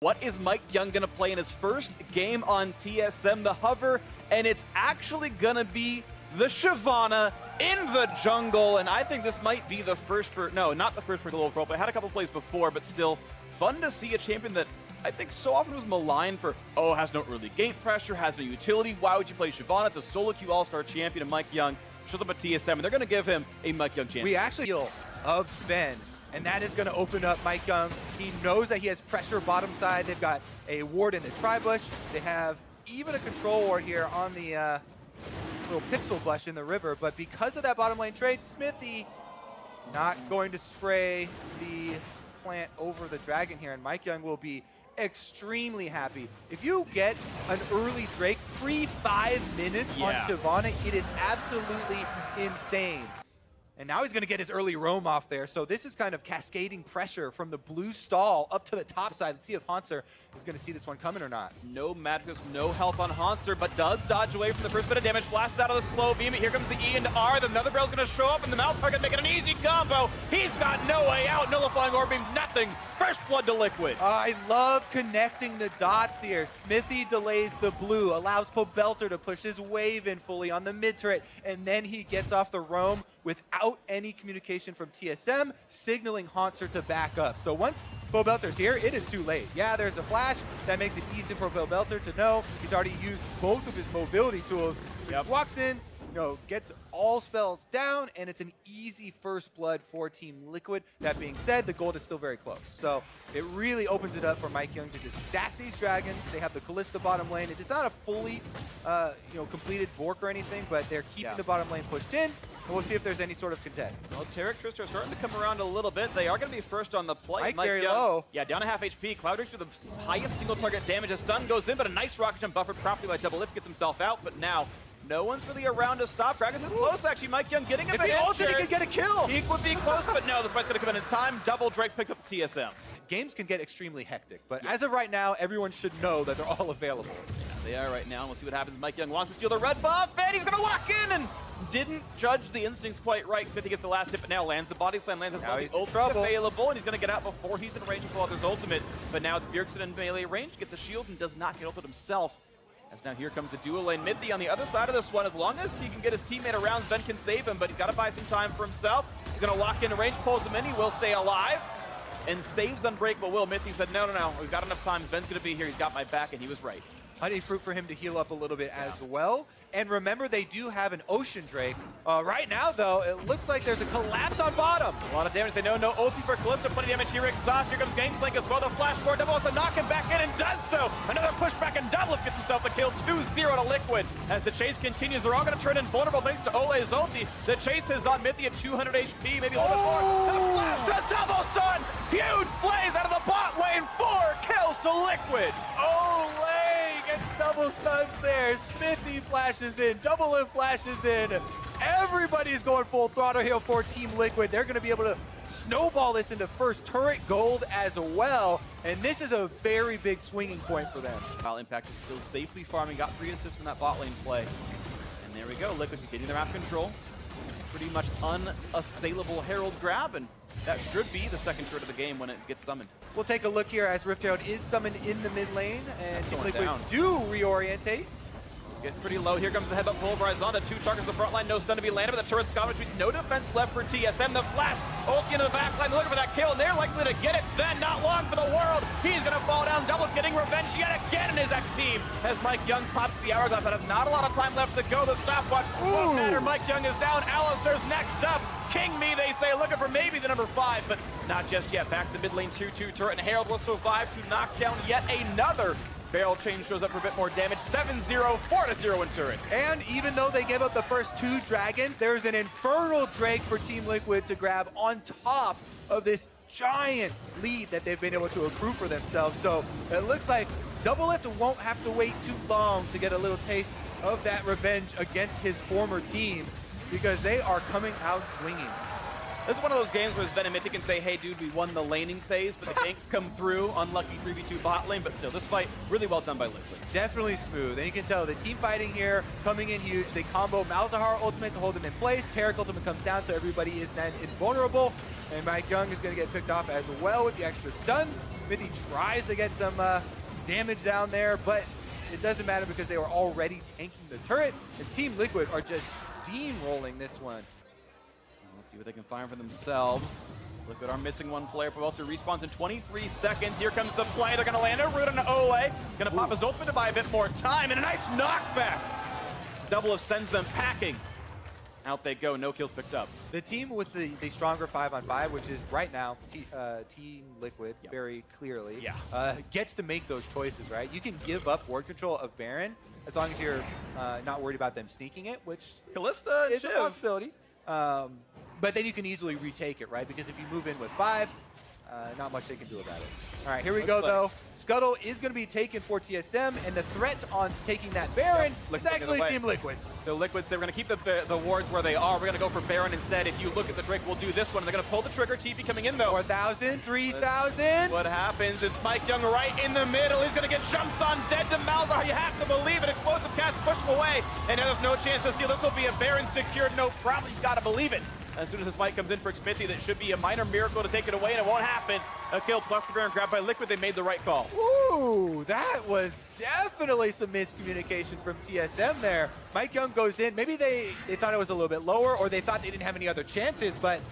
What is Imaqtpie gonna play in his first game on TSM, the hover, and it's actually gonna be the Shyvana in the jungle, and I think this might be the first for, no, not the first for Global Pro, but I had a couple plays before, but still fun to see a champion that I think so often was maligned for, oh, has no early gate pressure, has no utility, why would you play Shyvana? It's a solo queue all-star champion, and Imaqtpie shows up at TSM, and they're gonna give him a Imaqtpie champion. We actually feel of Sven, and that is going to open up Imaqtpie. He knows that he has pressure bottom side. They've got a ward in the tri-bush. They have even a control ward here on the little pixel bush in the river. But because of that bottom lane trade, Smithy not going to spray the plant over the dragon here. And Imaqtpie will be extremely happy. If you get an early Drake, free 5 minutes on Shyvana, it is absolutely insane. And now he's going to get his early roam off there. So this is kind of cascading pressure from the blue stall up to the top side. Let's see if Hanser is going to see this one coming or not. No magic, no health on Hanser, but does dodge away from the first bit of damage. Flashes out of the slow beam. Here comes the E into R. The Nether Barrel's going to show up, and the Mouse Target making an easy combo. He's got no way out. Nullifying Orb Beam's nothing. First blood to Liquid. I love connecting the dots here. Smithy delays the blue, allows Pobelter to push his wave in fully on the mid turret, and then he gets off the roam without any communication from TSM, signaling Hanser to back up. So once Pobelter's here, it is too late. Yeah, there's a flash. That makes it easy for Pobelter to know he's already used both of his mobility tools. He walks in, gets all spells down, and it's an easy first blood for Team Liquid. That being said, the gold is still very close. So it really opens it up for Imaqtpie to just stack these dragons. They have the Kalista bottom lane. It is not a fully, completed Bork or anything, but they're keeping the bottom lane pushed in. And we'll see if there's any sort of contest. Well, Tarek, Trista are starting to come around a little bit. They are going to be first on the play. Mike very low. Yeah, down to half HP. Cloud Racer with the highest single target damage. A stun goes in, but a nice rocket jump buffered properly by Doublelift gets himself out. But now, no one's really around to stop. Gragas is close, actually. Imaqtpie getting him a hit. If he ulted, he could get a kill. He would be close, but no, this fight's going to come in time. Double Drake picks up the TSM. Games can get extremely hectic, but as of right now, everyone should know that they're all available. Yeah, they are right now. We'll see what happens. Imaqtpie wants to steal the red buff, and he's going to lock in, and didn't judge the instincts quite right. Smithy gets the last hit, but now lands the body slam, lands the ultimate available, and he's going to get out before he's in range of Walter's ultimate. But now it's Bjergsen in melee range, gets a shield, and does not get ulted himself. As now here comes the dual lane. Imaqtpie on the other side of this one. As long as he can get his teammate around, Sven can save him, but he's got to buy some time for himself. He's going to lock in range, pulls him in, he will stay alive, and saves Unbreakable Will. Imaqtpie said, no, we've got enough time. Sven's going to be here. He's got my back, and he was right. Honey Fruit for him to heal up a little bit as well. And remember, they do have an Ocean Drake. Right now, though, it looks like there's a collapse on bottom. A lot of damage. They know no ulti for Kalista. Plenty of damage here. Exhaust. Here comes Gangplank as well. The flash forward. Double also knock him back in and does so. Another pushback, and Doublelift gets himself the kill. 2-0 to Liquid. As the chase continues, they're all going to turn invulnerable thanks to Ole's ulti. The chase is on Imaqtpie at 200 HP, maybe a little bit more. The flash to double stun. Huge plays out of the bot lane. 4 kills to Liquid. Olay gets double stuns there. Smithy flashes in. Doublelift flashes in. Everybody's going full throttle here for Team Liquid. They're going to be able to snowball this into first turret gold as well. And this is a very big swinging point for them. While Impact is still safely farming, got 3 assists from that bot lane play. And there we go. Liquid getting their map control. Pretty much unassailable Herald grab, and that should be the second turret of the game when it gets summoned. We'll take a look here as Rift Herald is summoned in the mid lane, and Team Liquid do reorientate. Getting pretty low. Here comes the headbutt pulverize onto 2 targets in the front line. No stun to be landed, but the turret scum, which means no defense left for TSM. The flash, ulti into the back line, looking for that kill, and they're likely to get it. Sven, not long for the world. He's going to fall down. Double getting revenge yet again in his X-team. As Imaqtpie pops the hourglass, but has not a lot of time left to go. The stopwatch won't matter. Imaqtpie is down. Alistair's next up. King Me, they say, looking for maybe the number 5, but not just yet. Back to the mid lane 2-2 turret, and Herald will survive to knock down yet another. Barrel chain shows up for a bit more damage. 7-0, 4-0 in turrets. And even though they gave up the first 2 dragons, there's an Infernal Drake for Team Liquid to grab on top of this giant lead that they've been able to accrue for themselves. So it looks like Doublelift won't have to wait too long to get a little taste of that revenge against his former team, because they are coming out swinging. This is one of those games where Sven and Mythic can say, hey, dude, we won the laning phase, but the ganks come through. Unlucky 3v2 bot lane, but still, this fight really well done by Liquid. Definitely smooth. And you can tell the team fighting here coming in huge. They combo Malzahar ultimate to hold them in place. Taric ultimate comes down, so everybody is then invulnerable. And Mike Young is going to get picked off as well with the extra stuns. Mythic tries to get some damage down there, but it doesn't matter because they were already tanking the turret. And Team Liquid are just steamrolling this one. Let's see what they can find for themselves. Liquid are missing one player. Pawelter respawns in 23 seconds. Here comes the play. They're going to land a root on Ole. Going to pop his ultimate to buy a bit more time. And a nice knockback. Doublelift sends them packing. Out they go. No kills picked up. The team with the stronger 5-on-5, which is right now Team Liquid, very clearly, gets to make those choices, right? You can give up ward control of Baron as long as you're not worried about them sneaking it, which Kalista is a possibility. But then you can easily retake it, right? Because if you move in with 5, not much they can do about it. All right, here we go, though. Scuttle is going to be taken for TSM, and the threat on taking that Baron is actually Team Liquid's. So Liquid's, they're going to keep the wards where they are. We're going to go for Baron instead. If you look at the Drake, we'll do this one. They're going to pull the trigger. TP coming in, though. 4,000, 3,000. What happens? It's Mike Young right in the middle. He's going to get jumped on dead to Malzahar. You have to believe it. Explosive cast, push him away. And now there's no chance to steal. This will be a Baron secured. No problem. You've got to believe it. As soon as this fight comes in for Imaqtpie, that should be a minor miracle to take it away, and it won't happen. A kill plus the Baron grabbed by Liquid. They made the right call. Ooh, that was definitely some miscommunication from TSM there. Mike Young goes in. Maybe they thought it was a little bit lower, or they thought they didn't have any other chances, but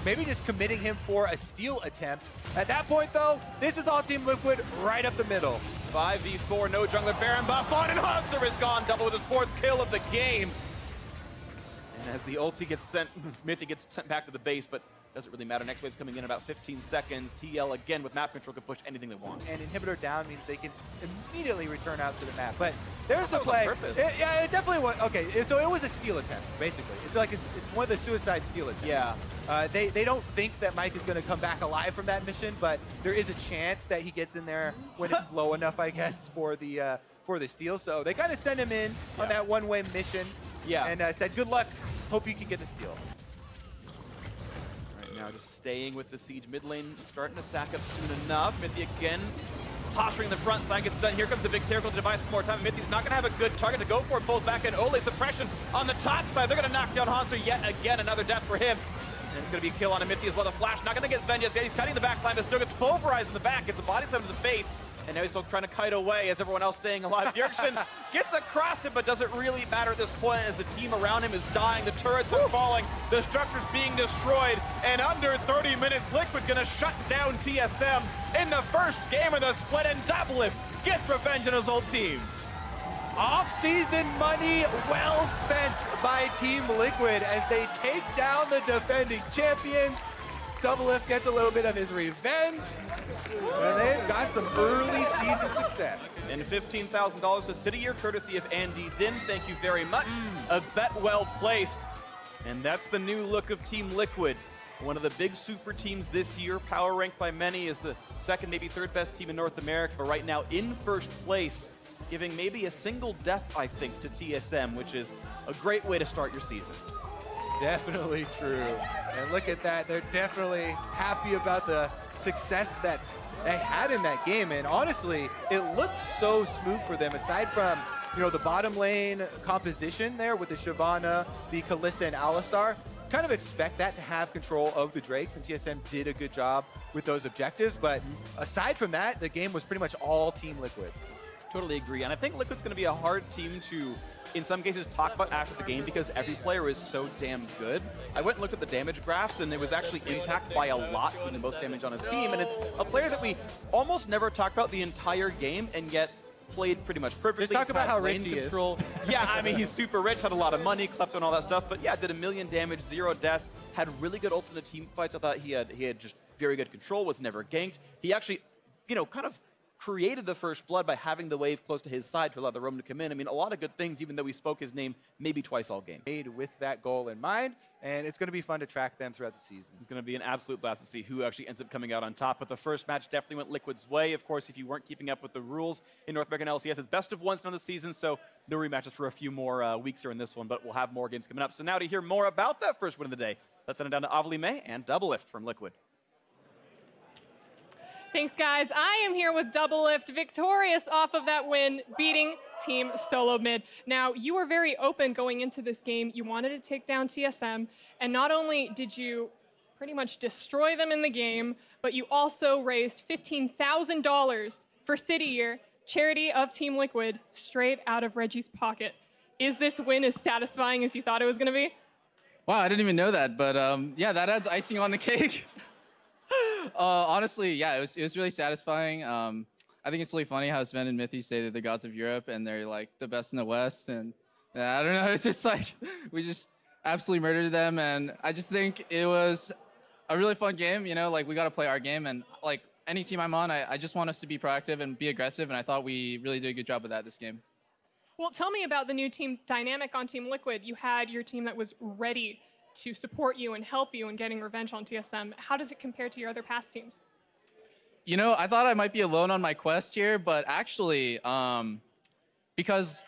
maybe just committing him for a steal attempt. At that point, though, this is all Team Liquid right up the middle. 5v4, no jungler. Baron buff on, and Hanser is gone. Double with his 4th kill of the game. And as the ulti gets sent, Mythic gets sent back to the base, but doesn't really matter. Next wave's coming in about 15 seconds. TL, again, with map control, can push anything they want. And inhibitor down means they can immediately return out to the map. But there's the play. Yeah, it definitely was. Okay, so it was a steal attempt, basically. It's like it's one of the suicide steal attempts. Yeah. They don't think that Mike is going to come back alive from that mission, but there is a chance that he gets in there when it's low enough, I guess, for the steal. So they kind of sent him in on that one-way mission. Yeah. And said, good luck. Hope you can get the steal. Right now, just staying with the siege mid lane, starting to stack up soon enough. Mythic again, posturing the front side, gets done. Here comes a big terrible to buy some more time. Mythic's not going to have a good target to go for. Both back in. Ole suppression on the top side. They're going to knock down Hanser yet again. Another death for him. And it's going to be a kill on Imaqtpie as well. The flash not going to get Sven just yet. He's cutting the back line, but still gets pulverized in the back. Gets a body slam to the face. And now he's still trying to kite away as everyone else staying alive. Bjergsen gets across it, but doesn't really matter at this point as the team around him is dying. The turrets are falling. The structure's being destroyed. And under 30 minutes, Liquid going to shut down TSM in the first game of the split. And Doublelift gets revenge on his old team. Off-season money well spent by Team Liquid as they take down the defending champions. Doublelift gets a little bit of his revenge, and they've got some early season success. And $15,000 to City Year, courtesy of Andy Din. Thank you very much. A bet well placed. And that's the new look of Team Liquid. One of the big super teams this year, power ranked by many as the second, maybe third best team in North America, but right now in first place, giving maybe a single death, I think, to TSM, which is a great way to start your season. Definitely true. And look at that. They're definitely happy about the success that they had in that game. And honestly, it looked so smooth for them, aside from, the bottom lane composition there with the Shyvana, the Kalista, and Alistar. Kind of expect that to have control of the Drakes, and TSM did a good job with those objectives. But aside from that, the game was pretty much all Team Liquid. Totally agree. And I think Liquid's going to be a hard team to, in some cases, talk about after the game because every player is so damn good. I went and looked at the damage graphs, and it was actually Impact by a lot, doing the most damage on his team. And it's a player that we almost never talk about the entire game, and yet played pretty much perfectly. Just talk about how rich he is. Yeah, I mean, he's super rich, had a lot of money, klept on all that stuff. But yeah, did 1 million damage, 0 deaths, had really good ults in the team fights. I thought he had just very good control, was never ganked. He actually, kind of created the first blood by having the wave close to his side to allow the roam to come in. I mean, a lot of good things, even though we spoke his name maybe twice all game. Made with that goal in mind, and it's going to be fun to track them throughout the season. It's going to be an absolute blast to see who actually ends up coming out on top. But the first match definitely went Liquid's way. Of course, if you weren't keeping up with the rules in North American LCS, it's best of one on the season, so no rematches for a few more weeks here in this one, but we'll have more games coming up. So now to hear more about that first win of the day, let's send it down to Avli and Doublelift from Liquid. Thanks, guys. I am here with Doublelift, victorious off of that win, beating Team Solo Mid. Now, you were very open going into this game. You wanted to take down TSM, and not only did you pretty much destroy them in the game, but you also raised $15,000 for City Year, charity of Team Liquid, straight out of Reggie's pocket. Is this win as satisfying as you thought it was going to be? Wow, I didn't even know that, but yeah, that adds icing on the cake. Honestly, yeah, it was really satisfying. I think it's really funny how Sven and Mythy say they're the gods of Europe and they're like the best in the West. And I don't know, it's just like we just absolutely murdered them. And I just think it was a really fun game. You know, like we got to play our game. And like any team I'm on, I just want us to be proactive and be aggressive. And I thought we really did a good job of that this game. Well, tell me about the new team dynamic on Team Liquid. You had your team that was ready to support you and help you in getting revenge on TSM. How does it compare to your other past teams? You know, I thought I might be alone on my quest here, but actually, because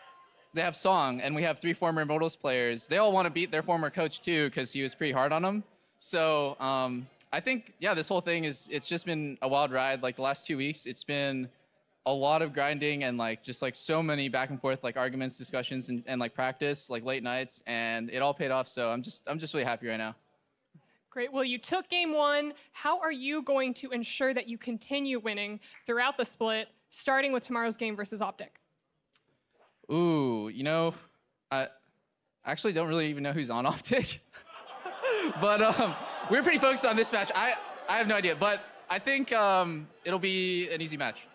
they have Song and we have 3 former Immortals players, they all want to beat their former coach too because he was pretty hard on them. So I think, yeah, this whole thing it's just been a wild ride. Like the last 2 weeks, it's been a lot of grinding and like just like so many back and forth like arguments, discussions, and like practice, like late nights, and it all paid off. So I'm just really happy right now. Great. Well, you took game 1. How are you going to ensure that you continue winning throughout the split, starting with tomorrow's game versus Optic? Ooh, you know, I actually don't really even know who's on Optic, but we're pretty focused on this match. I have no idea, but I think it'll be an easy match.